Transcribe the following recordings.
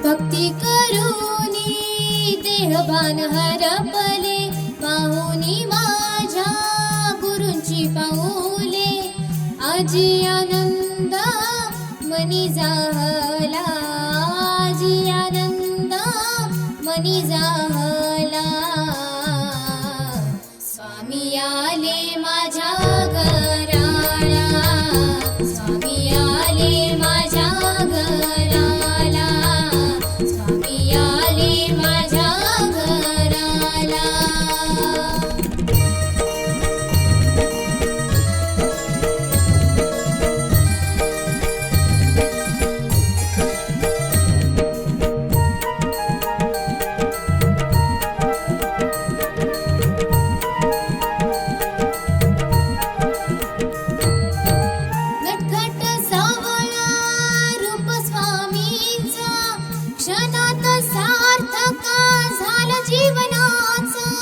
भक्ती करूनी देहभान हरपले, पाहुनी माझ्या गुरूंची पाऊले. आजी आनंद मनी जाहला, आजी आनंद मनी जाहला. स्वामी आले माझ्या घराला, स्वामी आले माझ्या घराला, स्वामी आले माझ्या घराला. नटखट सावळा रूप स्वामींचा, क्षणात सार्थक झालं जीवनाचं.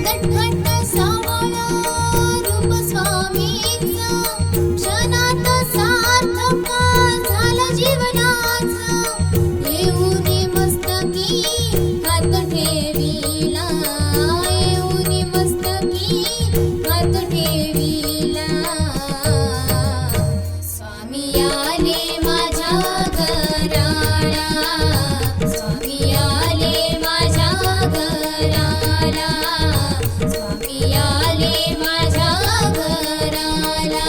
नटखट सावळा रूप स्वामींचा, क्षणात सार्थक झालं जीवनाचं. येऊनी मस्तकी हात ठेविला, येऊनी मस्तकी हात ठेविला. स्वामी आले माझ्या घराला, स्वामी आले माझ्या घराला, स्वामी आले माझ्या घराला.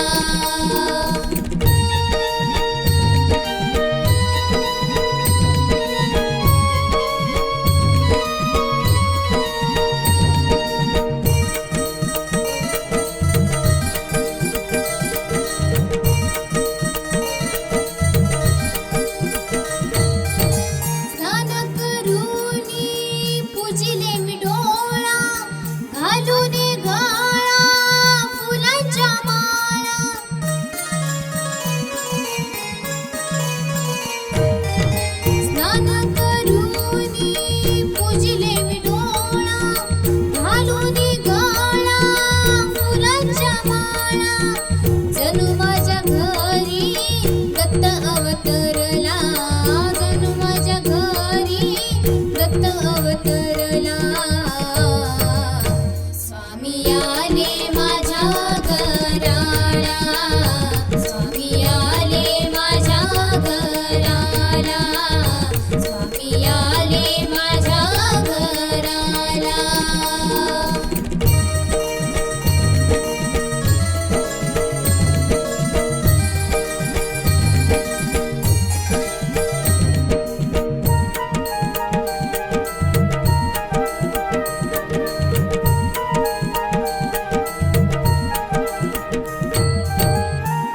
स्नान करूनी पूजिले मी डोळा, घालून गळा फुलांच्या माळा. स्नान करूनी पूजिले मी डोळा, घालून गळा फुलांच्या माळा. जणू माझ्या घरी दत्त अवतरला, जणू माझ्या घरी दत्त अवतरला. स्वामी आले माझ्या घराला, स्वामी आले माझ्या घराला, स्वामी आले माझ्या घराला.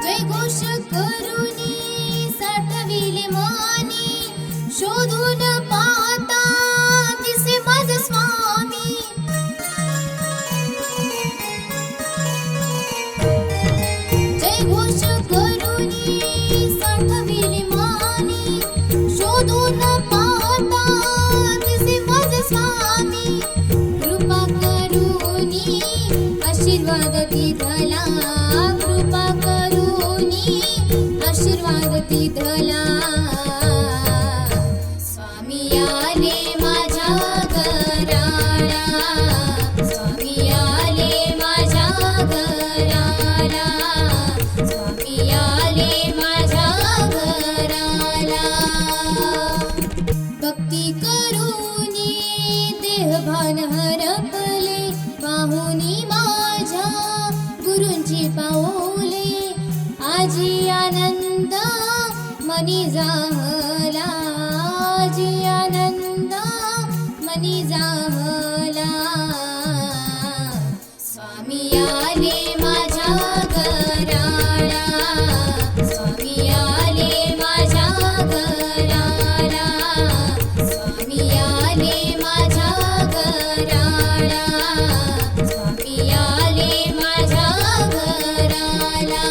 जयघोष करूनी साठविले मानी, शोधून पाहता दिसे माझे स्वामी. जयघोष करूनी साठविले मानी, शोधून पाहता दिसे माझे स्वामी. कृपा करूनी आशीर्वाद दिधला, कृपा करूनी आशीर्वाद दिधला. स्वामी आले माझ्या घराला, स्वामी आले माझ्या घराला, स्वामी आले माझ्या घराला. भक्ती करूनी देहभान हरपले, पाहुनी माझ्या गुरूंची पाऊले. आजी आनंद मनी जाहला, आजी आनंद मनी जाहला. स्वामी आले माझ्या घराला, स्वामी आले माझ्या घराला, स्वामी आले माझ्या घराला, स्वामी आले माझ्या घराला.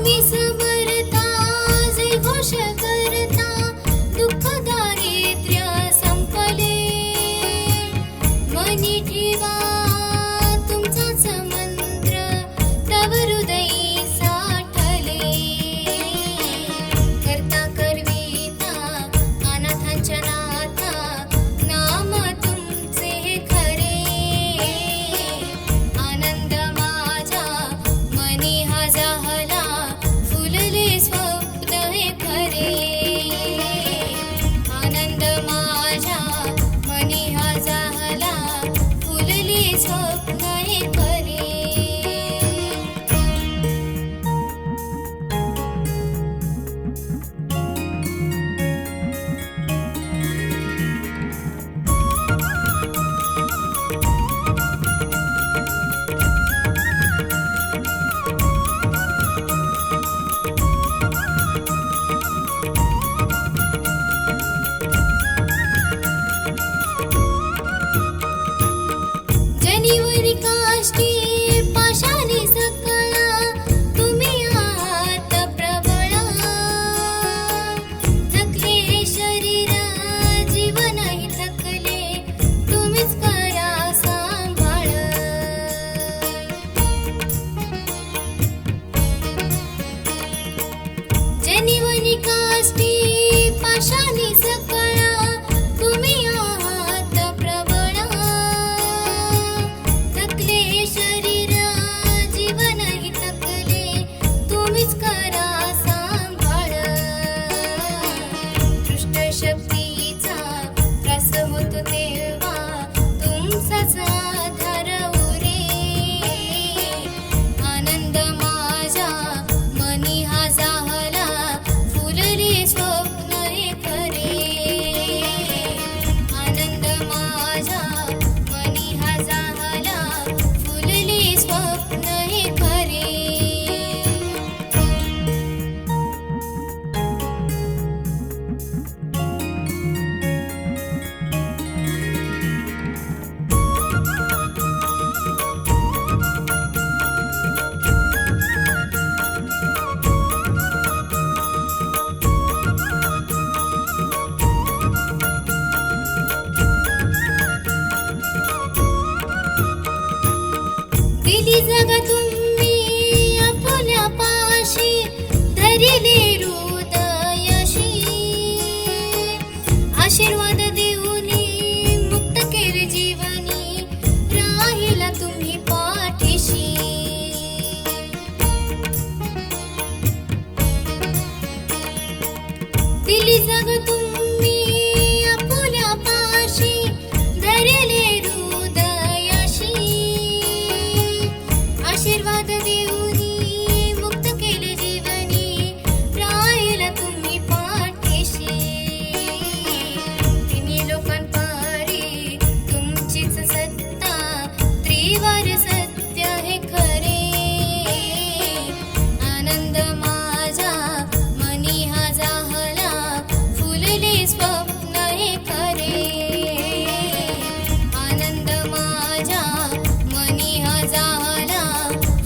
स्वामी समर्था जय घोष करता दुःख दारिद्र्य संपले मनी ठेवा तुमचाच मंत्र तव हृदयी साठले करता करविता अनाथांच्या नाथा नाम तुमचे खरे आनंद माझ्या मनी हा जाहला फुलले स्वप्न हे खरे आनंद माझ्या मनी हा जाहला फुलले स्वप्न हे खरे जनिवरी काष्टी पाशाने सकळा तुम्ही आहात प्रबळा थकले हे शरीर जीवनही थकले तुम्हीच करा सांभाळ जनिवरी काष्टी पाशाने सकळा तुम्ही आहात प्रबळा थकले शरीर जीवनही थकले तुम्हीच करा सांभाळ दृष्ट शक्तीचा त्रास होतो तेव्हा तुमचाच आधार उरे आनंद माझ्या मनी हा जाहला फुलले स्वप्न हे खरे आनंद माझ्या मनी हा जाहला फुलले स्वप्न हे खरे दिली जग तुम्ही आपुल्या पाशी धरिले हृदयशी आशीर्वाद देऊनी मुक्त केले जीवनी राहिला तुम्ही पाठीशी दिली जग तुम्ही आपुल्या पाशी धरिले हृदयशी आशीर्वाद देऊनी मुक्त केले जीवनी राहिला तुम्ही पाठीशी तिन्ही लोकांपारी तुमचीच सत्ता त्रिवार सत्य हे खरे आनंद माझा मनी हा जाहला फुलले स्वप्न हे खरे आनंद माझ्या मनी हा जाहला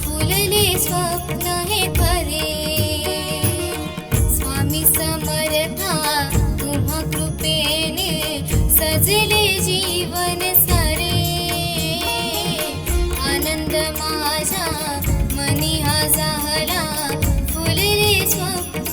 फुलले स्वप्न हे खरे स्वामी समर्था तुम्हा कृपेने सजले जीवन सारे आनंद माझ्या मनी हा जाहला फुलले स्वप्न